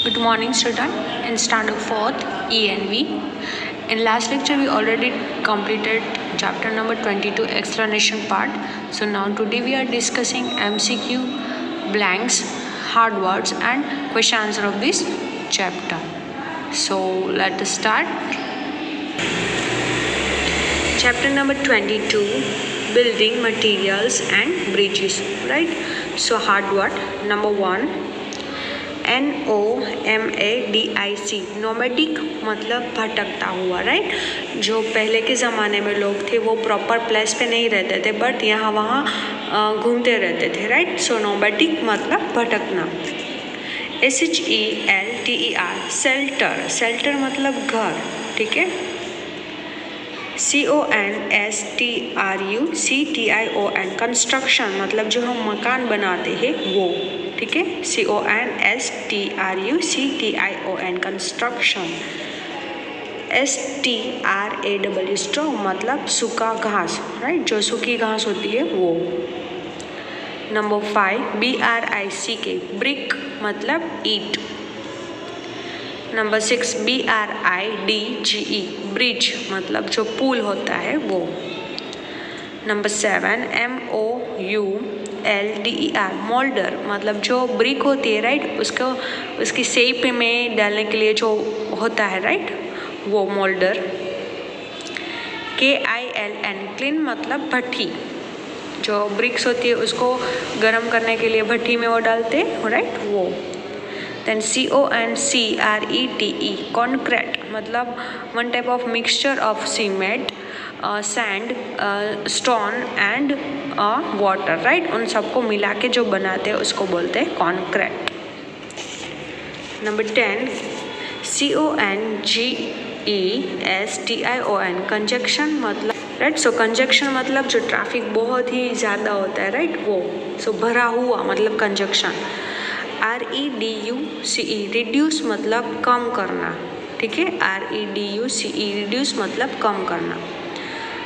Good morning, student. In standard 4th ENV. In last lecture, we already completed chapter number 22 explanation part. So now today we are discussing MCQ, blanks, hard words and question answer of this chapter. So let us start. Chapter number 22, building materials and bridges, right? So hard word number 1, NOMADIC, nomadic मतलब भटकता हुआ, right. जो पहले के ज़माने में लोग थे वो प्रॉपर प्लेस पे नहीं रहते थे, बट यहाँ वहाँ घूमते रहते थे, राइट। सो नोमैडिक मतलब भटकना। SHELTER, शेल्टर, शेल्टर मतलब घर, ठीक है। CONSTRUCTION, कंस्ट्रक्शन मतलब जो हम मकान बनाते हैं वो, ठीक है। CONSTRUCTION, construction. STRAW, स्ट्रॉ मतलब सूखा घास, राइट, जो सूखी घास होती है वो। नंबर 5, BRICK, ब्रिक मतलब ईट। नंबर 6, BRIDGE, ब्रिज मतलब जो पुल होता है वो। नंबर 7, MOULDER, मोल्डर मतलब जो ब्रिक होती है, राइट, उसको उसकी शेप में डालने के लिए जो होता है, राइट, वो मोल्डर। KILN, क्लीन मतलब भट्टी, जो ब्रिक्स होती है उसको गर्म करने के लिए भट्टी में वो डालते हैं, राइट, वो। देन CONCRETE, कॉन्क्रीट मतलब one type of mixture of cement, sand, stone and water, right, उन सबको मिला के जो बनाते हैं उसको बोलते हैं कॉन्क्रीट। नंबर 10, CONGESTION, कंजक्शन मतलब, राइट, सो कंजक्शन मतलब जो ट्रैफिक बहुत ही ज़्यादा होता है, राइट, वो। सो भरा हुआ मतलब कंजक्शन। REDUCE, रिड्यूस मतलब कम करना, ठीक है। REDUCE, रिड्यूस मतलब कम करना।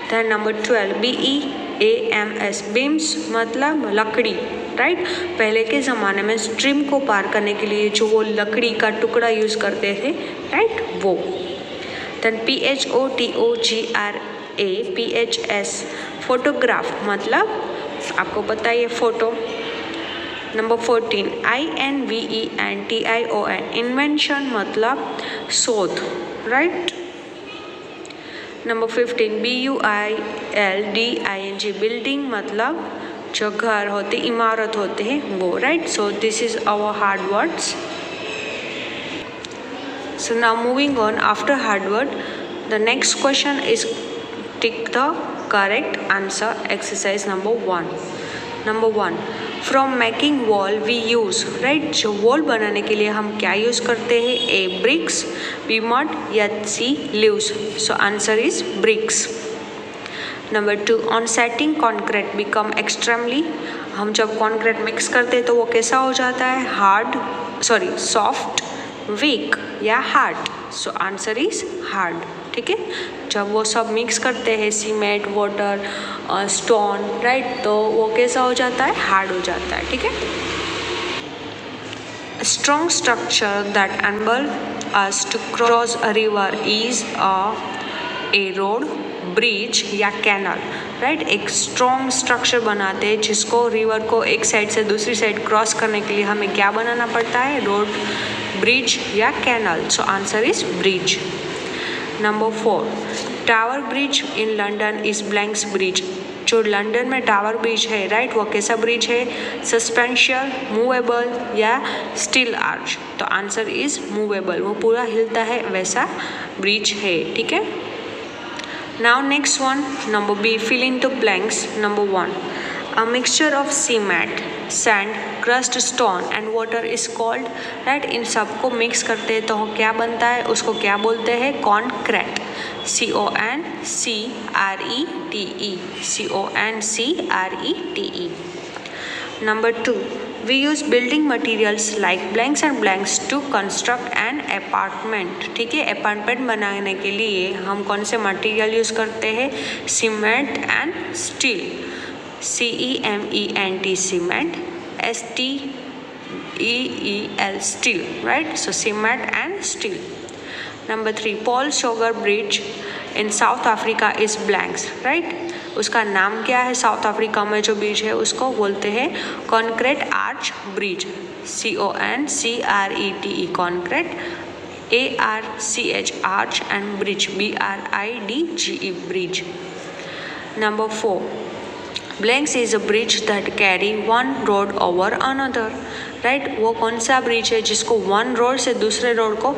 दैन नंबर 12, BEAMS, बीम्स मतलब लकड़ी, राइट। पहले के ज़माने में स्ट्रीम को पार करने के लिए जो वो लकड़ी का टुकड़ा यूज़ करते थे, राइट, वो। दैन PHOTOGRA, फोटोग्राफ मतलब आपको पता है ये फोटो। नंबर 14, INVENTION, इन्वेंशन मतलब शोध, राइट। नंबर 15, BUILDING, बिल्डिंग मतलब जो घर होते, इमारत होते हैं वो, right. So this is our hard words. So now moving on, after hard word, the next question is tick the correct answer, exercise number 1. Number 1, from making wall we use, right, जो wall बनाने के लिए हम क्या use करते हैं? A, bricks, B, mud या C, leaves. So answer is bricks. Number 2, on setting concrete become extremely, हम जब concrete mix करते हैं तो वो कैसा हो जाता है? Soft, weak या hard. So answer is hard, ठीक है। जब वो सब मिक्स करते हैं सीमेंट, वाटर, स्टोन, राइट, तो वो कैसा हो जाता है? हार्ड हो जाता है, ठीक है। Strong structure that enable us to cross a river is a road, bridge या कैनल, राइट। एक स्ट्रॉन्ग स्ट्रक्चर बनाते हैं जिसको रिवर को एक साइड से दूसरी साइड क्रॉस करने के लिए हमें क्या बनाना पड़ता है? रोड, ब्रिज या canal. So answer is bridge. Number 4, tower bridge in London is blanks bridge, जो लंदन में टावर ब्रिज है, राइट, वो कैसा ब्रिज है? सस्पेंशियल, मूवेबल या स्टील आर्च। तो आंसर इज मूवेबल, वो पूरा हिलता है वैसा ब्रिज है, ठीक है। Now next one, number B, fill in the blanks. Number 1, a mixture of cement, sand, crushed stone and water is called, right, इन सबको मिक्स करते हैं तो क्या बनता है? उसको क्या बोलते हैं? Concrete. CONCRETE। Number 2, we use building materials like blanks and blanks to construct an apartment, ठीक है। अपार्टमेंट बनाने के लिए हम कौन से मटेरियल यूज़ करते हैं? Cement and steel. CEMENT, cement. E-E-L, steel, right? So cement and steel. Number 3, Paul Sugar Bridge in South Africa is blanks, right? उसका नाम क्या है? साउथ अफ्रीका में जो ब्रिज है उसको बोलते हैं concrete arch bridge, CONCRETE, concrete, ARCH, arch, and bridge, BRIDGE, bridge. Number 4, Blanks is a bridge that carry one road over another, right? वो कौन सा ब्रिज है जिसको वन रोड से दूसरे रोड को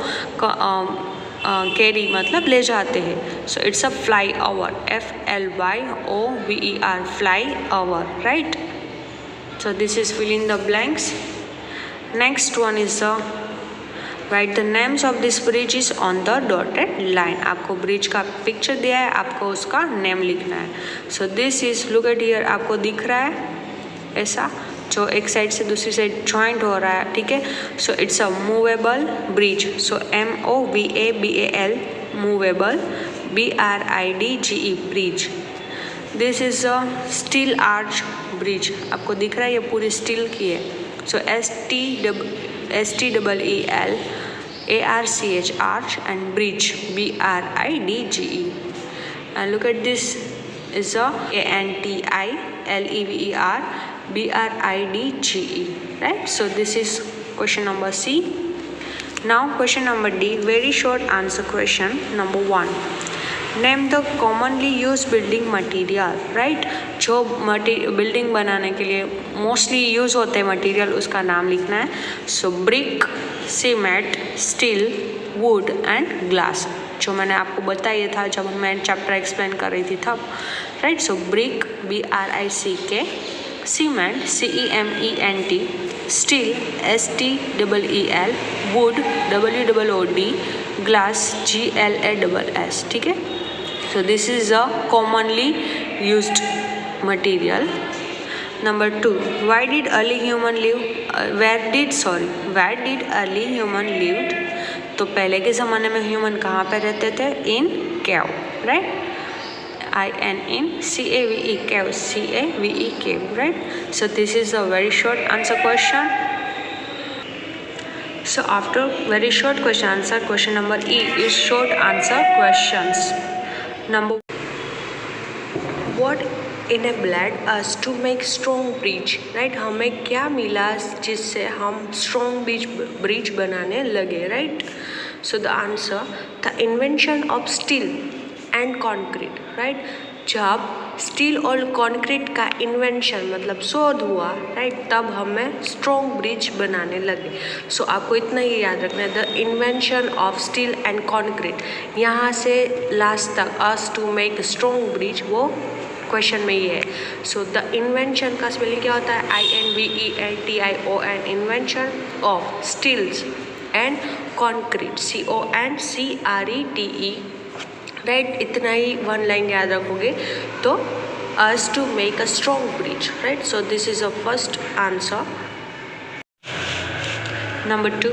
कैरी मतलब ले जाते हैं? So it's a flyover, FLYOVER, flyover, right? So this is fill in the blanks. Next one is the right the names of this bridge is on the dotted line. आपको bridge का picture दिया है, आपको उसका name लिखना है. So this is, look at here, आपको दिख रहा है ऐसा जो एक साइड से दूसरी साइड जॉइंट हो रहा है, ठीक है? सो it's a movable bridge. So MOVABAL, movable, BRIDGE, bridge. This is a steel arch bridge. आपको दिख रहा है ये पूरी स्टील की है. सो STEEL ARCH, arch, and bridge, BRIDGE. And look at this is a ANTILEVER, BRIDGE, right? So this is question number C. Now question number D, very short answer question. Number 1, name the commonly used building material, right? जो building बनाने के लिए mostly use होते हैं material, उसका नाम लिखना है. So brick, cement, steel, wood and glass, जो मैंने आपको बताया था जब मैं चैप्टर एक्सप्लेन कर रही थी तब, right? So brick, BRICK, cement, CEMENT, steel, STEEL, would, WOOD, glass, GLASS, ठीक है? So this is a commonly used material. Number 2, where did early human live? Where did early human lived? तो पहले के ज़माने में ह्यूमन कहाँ पे रहते थे? In cave, right? INCAVE, cave, CAVE, cave, right? So this is a very short answer question. So after very short question answer, question number E is short answer questions. Number, what enabled us to make strong bridge, right? हमें क्या मिला जिससे हम strong bridge बनाने लगे, right? So the answer, the invention of steel and concrete, right? जब steel और concrete का इन्वेंशन मतलब शोध हुआ, राइट, तब हमें स्ट्रॉन्ग ब्रिज बनाने लगे. सो आपको इतना ही याद रखना है, the invention of steel and concrete, यहाँ से लास्ट तक us to make strong bridge, वो क्वेश्चन में ये है. सो द इन्वेंशन का स्पेलिंग क्या होता है? INVENTION, invention of steels and concrete, CONCRETE, right? इतना ही वन लाइन याद रखोगे तो us to make a strong bridge, right? So this is a first answer. Number 2,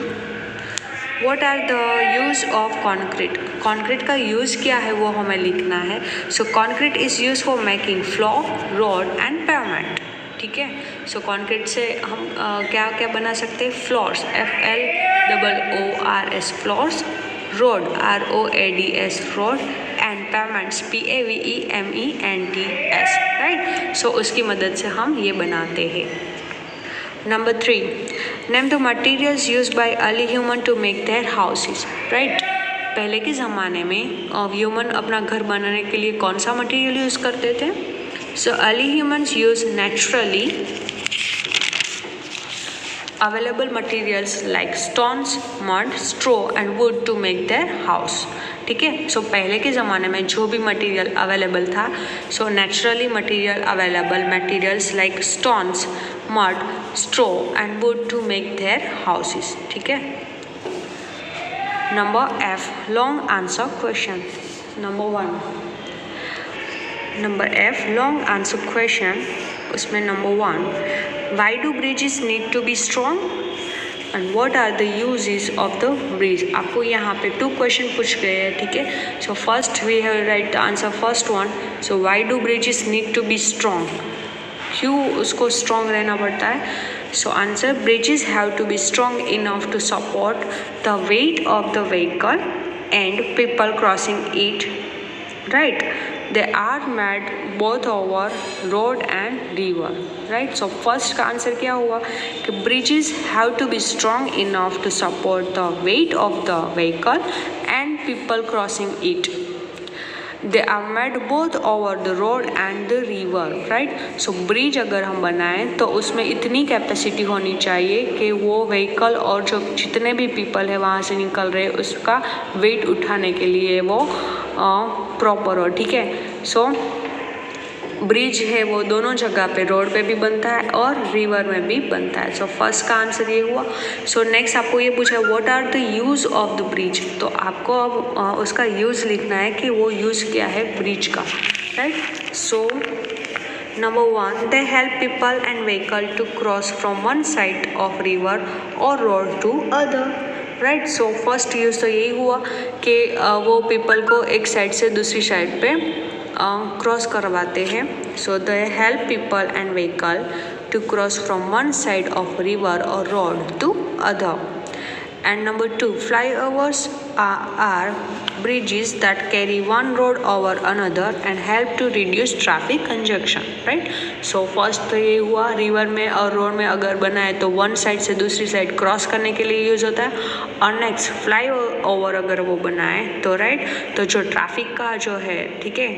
what are the use of concrete? concrete का use क्या है वो हमें लिखना है. So concrete is used for making floor, road and pavement, ठीक है? So concrete से हम क्या क्या बना सकते हैं? Floors, FLOORS, floors, road, ROADS, road, and pavements, PAVEMENTS, right? So उसकी मदद से हम ये बनाते हैं. Number 3, name the materials used by early human to make their houses, right? पहले के ज़माने में ह्यूमन अपना घर बनाने के लिए कौन सा मटीरियल यूज़ करते थे? So early humans use naturally available materials like stones, mud, straw and wood to make their house, ठीक है? सो पहले के ज़माने में जो भी मटेरियल अवेलेबल था, so naturally material available materials like stones, mud, straw and wood to make their houses, ठीक है? Number F, long answer question. Number 1, number F, long answer question. उसमें number 1, why do bridges need to be strong and what are the uses of the bridge? आपको यहाँ पे 2 question पूछ गए हैं, ठीक है? So first we have write the answer first one. So why do bridges need to be strong? क्यों उसको स्ट्रॉन्ग रहना पड़ता है? So answer, bridges have to be strong enough to support the weight of the vehicle and people crossing it, right? They are made both over road and river, right? So first का answer क्या हुआ कि bridges have to be strong enough to support the weight of the vehicle and people crossing it. They are made both over the road and the river, right? So bridge अगर हम बनाएं तो उसमें इतनी capacity होनी चाहिए कि वो व्हीकल और जो जितने भी पीपल है वहाँ से निकल रहे उसका वेट उठाने के लिए वो प्रॉपर हो, ठीक है। सो ब्रिज है वो दोनों जगह पे, रोड पे भी बनता है और रिवर में भी बनता है। सो फर्स्ट का आंसर ये हुआ। सो नेक्स्ट आपको ये पूछा what are the use of the bridge, तो आपको अब उसका यूज़ लिखना है कि वो यूज़ क्या है ब्रिज का, right. So number 1, they help people and vehicle to cross from one side of river और road to other, right. So first use तो यही हुआ कि वो पीपल को एक साइड से दूसरी साइड पे क्रॉस करवाते हैं। So they help people and vehicle to cross from one side of river और road to other. And number 2, flyovers are bridges that carry one road over another and help to reduce traffic congestion, right? So first तो ये हुआ river में और road में अगर बनाए तो वन साइड से दूसरी साइड क्रॉस करने के लिए यूज़ होता है। और नेक्स्ट फ्लाई ओवर अगर वो बनाए तो राइट, तो जो ट्रैफिक का जो है, ठीक है,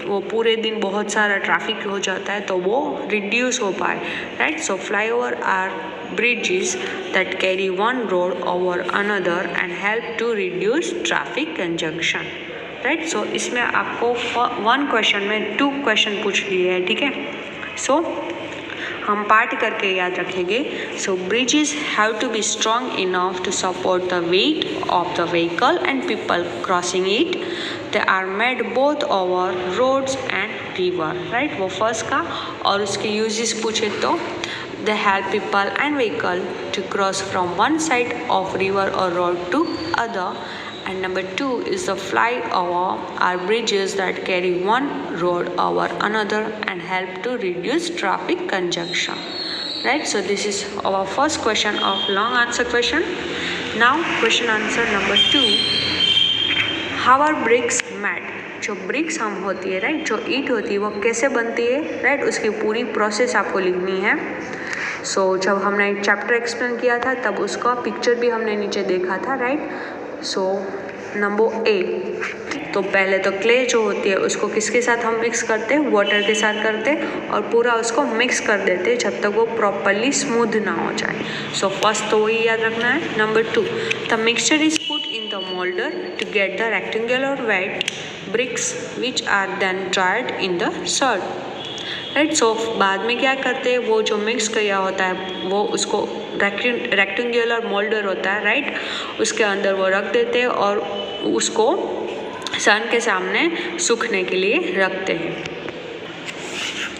वो पूरे दिन बहुत सारा ट्रैफिक हो जाता है तो वो रिड्यूस हो पाए, right. So flyover are bridges that carry one road over another and help to reduce traffic congestion, right? So इसमें आपको वन क्वेश्चन में 2 क्वेश्चन पूछ लिए हैं, ठीक है। सो हम पार्ट करके याद रखेंगे। So bridges have to be strong enough to support the weight of the vehicle and people crossing it. They are made both over roads and river, right, वो फर्स्ट का। और उसके यूजेस पूछे तो they help people and vehicle to cross from one side of river or road to other. And number 2 is the flyover are bridges that carry one road over another and help to reduce traffic congestion, right? So this is our first question of long answer question. Now question answer number 2, how are bricks made? जो BRICS हम होती है, right, जो ईंट होती है वो कैसे बनती है, राइट, उसकी पूरी प्रोसेस आपको लिखनी है। सो जब हमने चैप्टर एक्सप्लेन किया था तब उसका पिक्चर भी हमने नीचे देखा था, राइट। सो नंबर ए, तो पहले तो क्ले जो होती है उसको किसके साथ हम मिक्स करते हैं, वाटर के साथ करते हैं और पूरा उसको मिक्स कर देते हैं जब तक वो प्रॉपरली स्मूथ ना हो जाए। सो फर्स्ट तो वही याद रखना है। Number 2, the mixture is put in the moulder to get the rectangular wet bricks which are then dried in the sun, right. So बाद में क्या करते हैं, वो जो मिक्स किया होता है वो उसको रेक्टेंगुलर मोल्डर होता है, राइट, उसके अंदर वो रख देते हैं और उसको सन के सामने सूखने के लिए रखते हैं।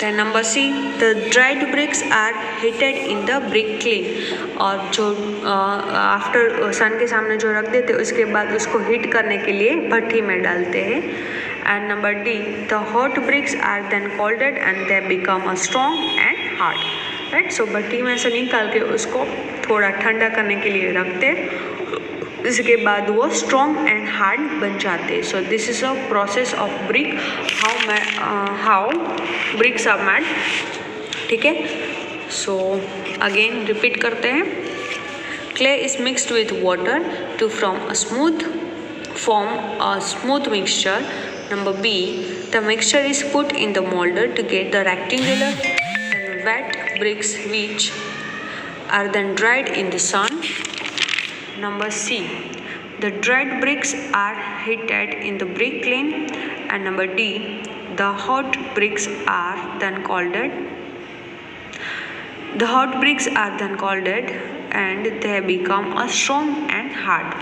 Then number C, the dried bricks are heated in the brick kiln, और जो आफ्टर सन के सामने जो रख देते हैं उसके बाद उसको हीट करने के लिए भट्टी में डालते हैं। And number D, the hot bricks are then cooled and they become a strong and hard, right? So भट्टी में से निकाल के उसको थोड़ा ठंडा करने के लिए रखते हैं, इसके बाद वो स्ट्रॉन्ग एंड हार्ड बन जाते हैं। So this is a process of brick, how bricks are made, ठीक है। सो अगेन रिपीट करते हैं। Clay is mixed with water to form a smooth mixture. Number B, the mixture is put in the moulder to get the rectangular and wet bricks which are then dried in the sun. Number C, the dried bricks are heated in the brick kiln. And number D, the hot bricks are then cooled. The hot bricks are then cooled and they become a strong and hard.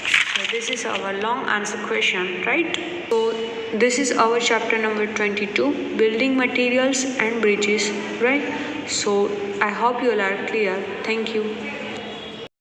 So this is our long answer question, right? So this is our chapter number 22, building materials and bridges, right? So I hope you all are clear. Thank you.